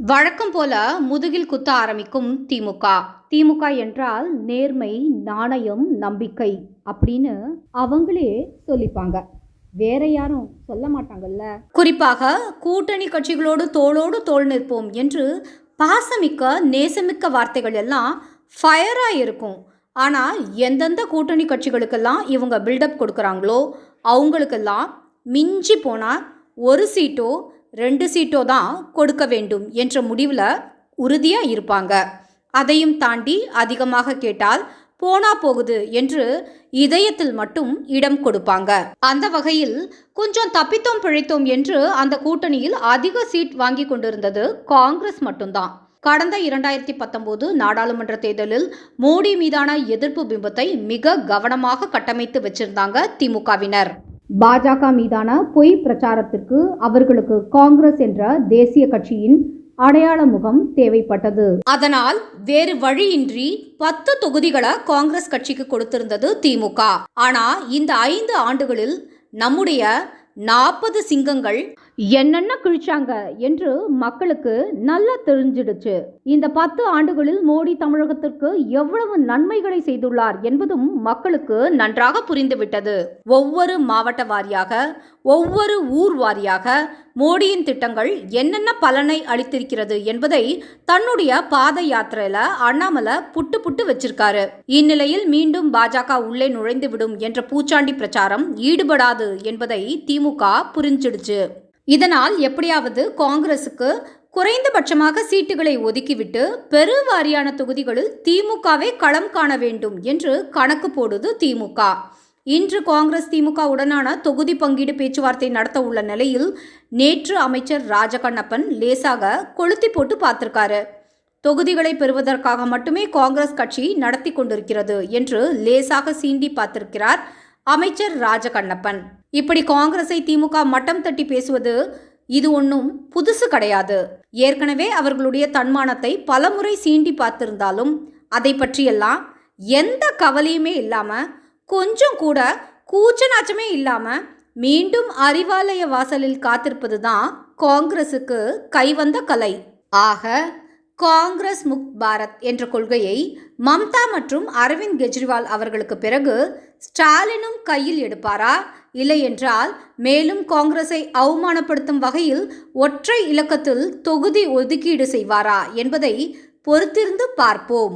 வழக்கம் போல முதுகில் குத்த ஆரம்பிக்கும் திமுக. திமுக என்றால் நேர்மை, நாணயம், நம்பிக்கை அப்படின்னு அவங்களே சொல்லிப்பாங்க. வேற யாரும் சொல்ல மாட்டாங்கல்ல. குறிப்பாக கூட்டணி கட்சிகளோடு தோளோடு தோள் நிற்போம் என்று பாசமிக்க நேசமிக்க வார்த்தைகள் எல்லாம் ஃபயரா இருக்கும். ஆனால் எந்தெந்த கூட்டணி கட்சிகளுக்கெல்லாம் இவங்க பில்டப் கொடுக்குறாங்களோ அவங்களுக்கெல்லாம் மிஞ்சி போனால் ஒரு சீட்டோ 2 சீட்டோ தான் கொடுக்க வேண்டும் என்ற முடிவில் உறுதியாக இருப்பாங்க. அதையும் தாண்டி அதிகமாக கேட்டால் போனா போகுது என்று இதயத்தில் மட்டும் இடம் கொடுப்பாங்க. அந்த வகையில் கொஞ்சம் தப்பித்தோம் பிழைத்தோம் என்று அந்த கூட்டணியில் அதிக சீட் வாங்கி கொண்டிருந்தது காங்கிரஸ் மட்டும்தான். கடந்த 2019 நாடாளுமன்ற தேர்தலில் மோடி மீதான எதிர்ப்பு பிம்பத்தை மிக கவனமாக கட்டமைத்து வச்சிருந்தாங்க திமுகவினர். பாஜக மீதான பொய் பிரச்சாரத்திற்கு அவர்களுக்கு காங்கிரஸ் என்ற தேசிய கட்சியின் அடையாள முகம் தேவைப்பட்டது. அதனால் வேறு வழியின்றி 10 தொகுதிகளை காங்கிரஸ் கட்சிக்கு கொடுத்திருந்தது திமுக. ஆனா இந்த 5 ஆண்டுகளில் நம்முடைய 40 சிங்கங்கள் என்னென்ன கிழிச்சாங்க என்று மக்களுக்கு நல்லா தெரிஞ்சிடுச்சு. இந்த 10 ஆண்டுகளில் மோடி தமிழகத்திற்கு எவ்வளவு நன்மைகளை செய்துள்ளார் என்பதும் மக்களுக்கு நன்றாக புரிந்துவிட்டது. ஒவ்வொரு மாவட்ட வாரியாக, ஒவ்வொரு ஊர் வாரியாக மோடியின் திட்டங்கள் என்னென்ன பலனை அளித்திருக்கிறது என்பதை தன்னுடைய பாத யாத்திரையில அண்ணாமலை புட்டு வச்சிருக்காரு. இந்நிலையில் மீண்டும் பாஜக உள்ளே நுழைந்து விடும் என்ற பூச்சாண்டி பிரச்சாரம் ஈடுபடாது என்பதை திமுக புரிஞ்சிடுச்சு. இதனால் எப்படியாவது காங்கிரசுக்கு குறைந்தபட்சமாக சீட்டுகளை ஒதுக்கிவிட்டு பெருவாரியான தொகுதிகளில் திமுகவே களம் காண வேண்டும் என்று கணக்கு போடுது திமுக. இன்று காங்கிரஸ் திமுக உடனான தொகுதி பங்கீடு பேச்சுவார்த்தை நடத்த உள்ள நிலையில் நேற்று அமைச்சர் ராஜகண்ணப்பன் லேசாக கொளுத்தி போட்டு பார்த்திருக்காரு. தொகுதிகளை பெறுவதற்காக மட்டுமே காங்கிரஸ் கட்சி நடத்தி கொண்டிருக்கிறது என்று லேசாக சீண்டி பார்த்திருக்கிறார் அமைச்சர் ராஜகண்ணப்பன். இப்படி காங்கிரஸை திமுக மட்டம் தட்டி பேசுவது இது ஒன்றும் புதுசு கிடையாது. ஏற்கனவே அவர்களுடைய தன்மானத்தை பலமுறை சீண்டி பார்த்திருந்தாலும் அதை பற்றியெல்லாம் எந்த கவலையுமே இல்லாம, கொஞ்சம் கூட கூச்சநாச்சமே இல்லாம மீண்டும் அறிவாலய வாசலில் காத்திருப்பது தான் காங்கிரசுக்கு கைவந்த கலை. ஆக காங்கிரஸ் முக்த் பாரத் என்ற கொள்கையை மம்தா மற்றும் அரவிந்த் கெஜ்ரிவால் அவர்களுக்கு பிறகு ஸ்டாலினும் கையில் எடுப்பாரா, இல்லை என்றால் மேலும் காங்கிரஸை அவமானப்படுத்தும் வகையில் ஒற்றை இலக்கத்தில் தொகுதி ஒதுக்கீடு செய்வாரா என்பதை பொறுத்திருந்து பார்ப்போம்.